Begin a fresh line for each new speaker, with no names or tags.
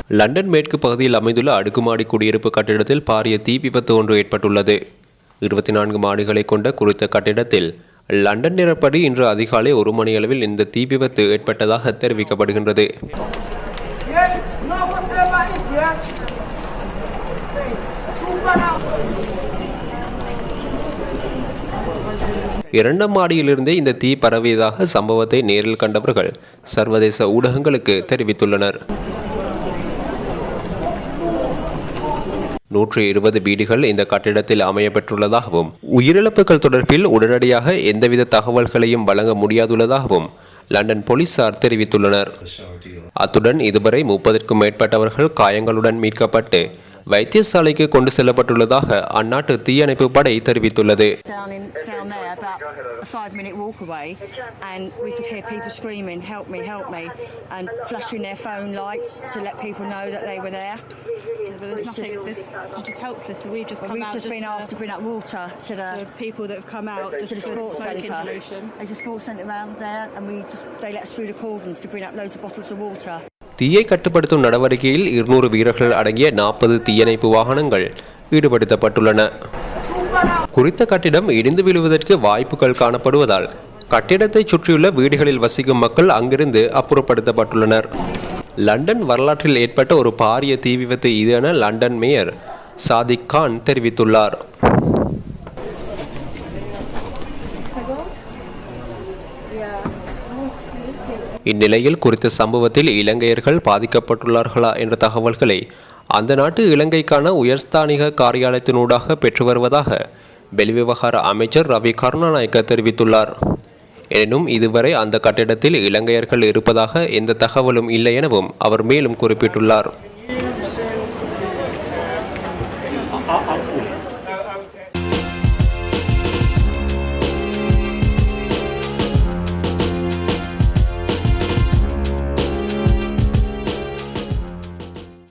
London மேற்கு பகுதியில் அமைந்துள்ள அடுக்குமாடி குடியிருப்பு கட்டிடத்தில் பாரிய தீ விபத்து ஒன்று ஏற்பட்டுள்ளது. 24 மாடிகளை கொண்ட குறித்த கட்டிடத்தில் லண்டன் நேரப்படி இன்று அதிகாலை 1 மணியளவில் இந்த தீ விபத்து ஏற்பட்டதாக தெரிவிக்கப்படுகின்றது. இரண்டாம் மாடியிலிருந்தே இந்த தீ பரவியதாக சம்பவத்தை நேரில் கண்டவர்கள் சர்வதேச ஊடகங்களுக்கு தெரிவித்துள்ளனர். 120 வீடுகள் இந்த கட்டிடத்தில் அமையப்பெற்றுள்ளதாகவும் உயிரிழப்புகள் தொடர்பில் உடனடியாக எந்தவித தகவல்களையும் வழங்க முடியாதுள்ளதாகவும் லண்டன் போலீசார் தெரிவித்துள்ளனர். அத்துடன் இதுவரை 30க்கும் மேற்பட்டவர்கள் காயங்களுடன் மீட்கப்பட்டு வைத்தியசாலைக்கு கொண்டு செல்லப்பட்டுள்ளதாக அந்நாட்டு தீயணைப்பு படை தெரிவித்துள்ளது. தீயை கட்டுப்படுத்தும் நடவடிக்கையில் 200 வீரர்கள் அடங்கிய 40 தீயணைப்பு வாகனங்கள் ஈடுபடுத்தப்பட்டுள்ளன. குறித்த கட்டிடம் இடிந்து விழுவதற்கு வாய்ப்புகள் காணப்படுவதால் கட்டிடத்தை சுற்றியுள்ள வீடுகளில் வசிக்கும் மக்கள் அங்கிருந்து அப்புறப்படுத்தப்பட்டுள்ளனர். லண்டன் வரலாற்றில் ஏற்பட்ட ஒரு பாரிய தீ விபத்து இது என லண்டன் மேயர் சாதிக் கான் தெரிவித்துள்ளார். இந்நிலையில் குறித்த சம்பவத்தில் இலங்கையர்கள் பாதிக்கப்பட்டுள்ளார்களா என்ற தகவல்களை அந்த நாட்டு இலங்கைக்கான உயர்ஸ்தானிக காரியாலயத்தினூடாக பெற்று வருவதாக வெளிவிவகார அமைச்சர் ரவி கருணாநாயக்க தெரிவித்துள்ளார். எனினும் இதுவரை அந்த கட்டிடத்தில் இலங்கையர்கள் இருப்பதாக எந்த தகவலும் இல்லை எனவும் அவர் மேலும் குறிப்பிட்டுள்ளார்.